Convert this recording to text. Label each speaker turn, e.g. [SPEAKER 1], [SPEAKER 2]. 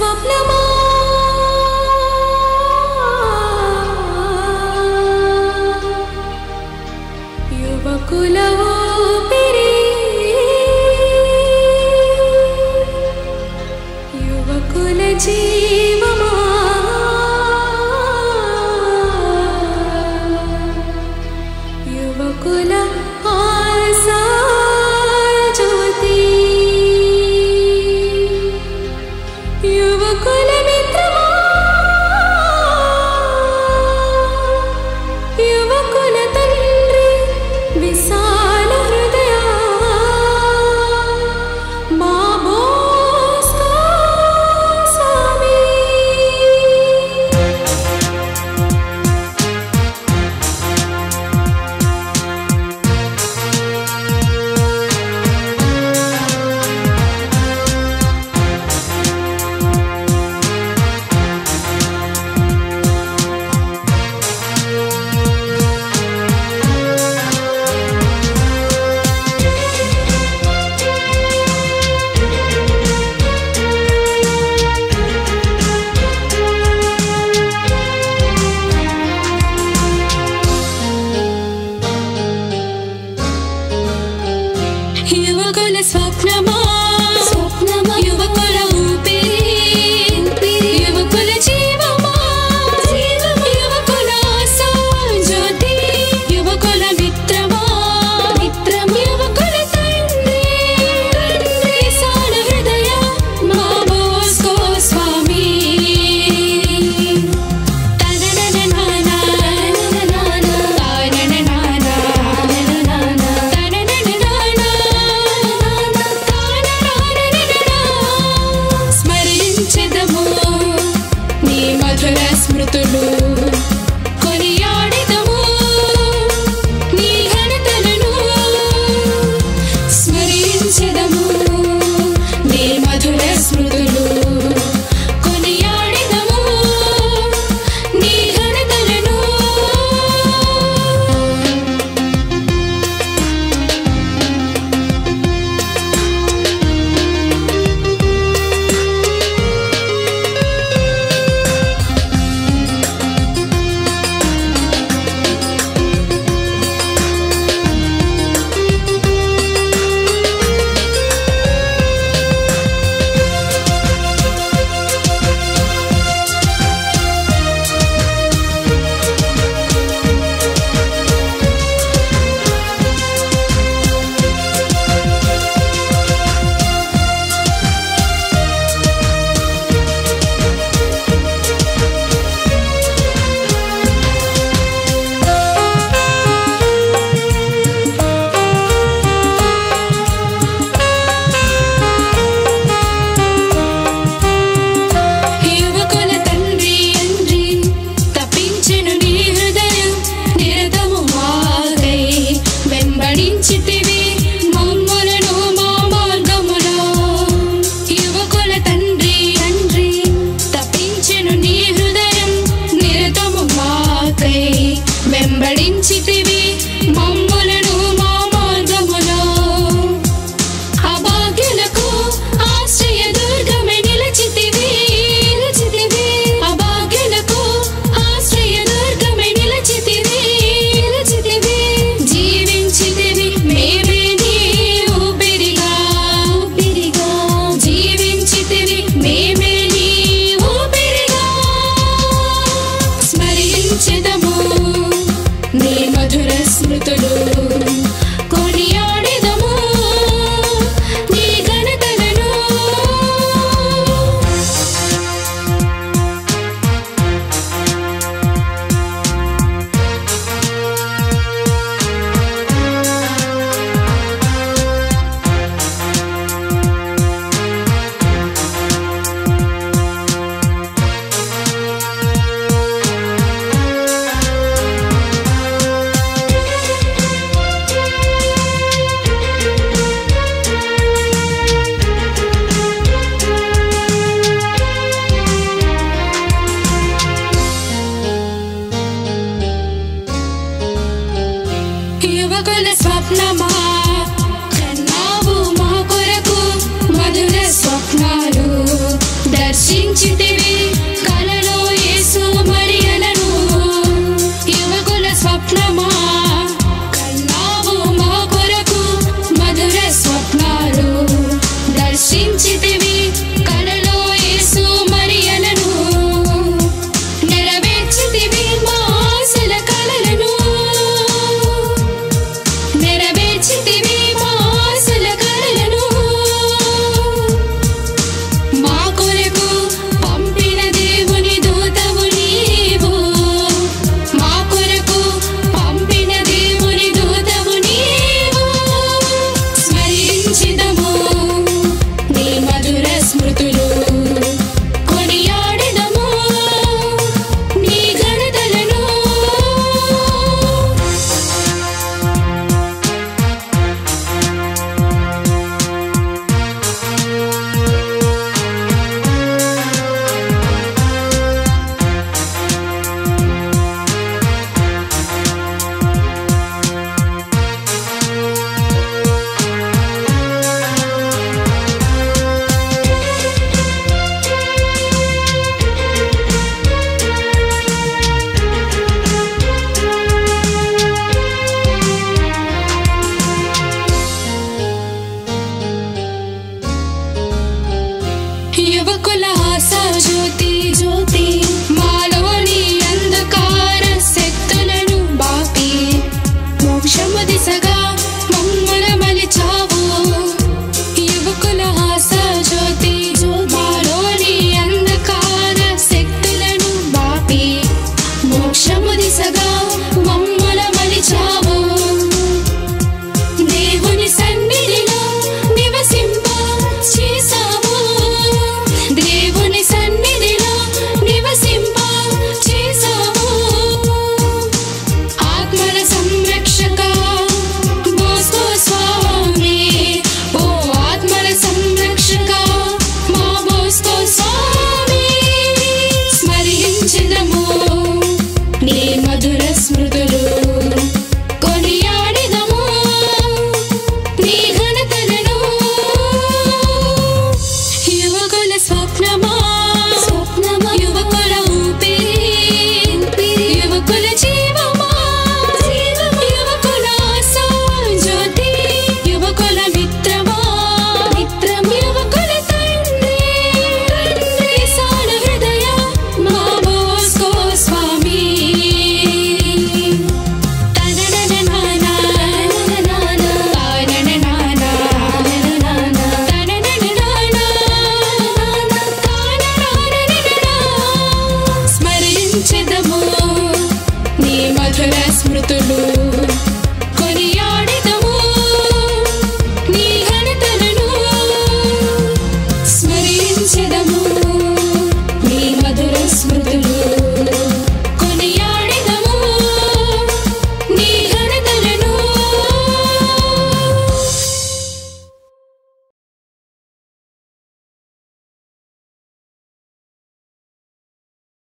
[SPEAKER 1] స్వప్నమా యువకుల ఊపిరి యువకుల జీవమా యువకుల ఆశా జ్యోతి యువకుల మిత్రమా యువకుల తండ్రి విశాల హృదయ మా బోస్కో స్వామి యువకుల స్వప్నమా యువకుల ఊపిరి యువకుల జీవమా యువకుల ఆశా జ్యోతి యువకుల మిత్రమా యువకుల తండ్రి విశాల హృదయ మా బోస్కో స్వామి స్మరించెదము నీ మధుర స్మృతులు కొనియాడెదము నీ ఘనతలను స్మరించెదము నీ మధుర స్మృతులు కొనియాడెదము నీ ఘనతలను యువకుల తండ్రి తండ్రి తప్పించెను నీ హృదయం నిరతము మాకై వెంబడించితివి మమ్ములను మా మార్గములో యువకుల తండ్రి తండ్రి తప్పించెను నీ హృదయం నిరతము మాకై వెంబడించితివి మమ్ములను మా మార్గములో అభాగ్యులకు ఆశ్రయ దుర్గమే నిలచితివి అభాగ్యులకు ఆశ్రయ దుర్గమే నిలచితివి జీవించితివి మేమే నీ ఊపిరిగా జీవించితివి మేమే నీ ఊపిరిగా స్మరించెదము నీ మధుర స్మృతులు కొనియాడెదము నీ ఘనతలను యువకుల స్వప్నమా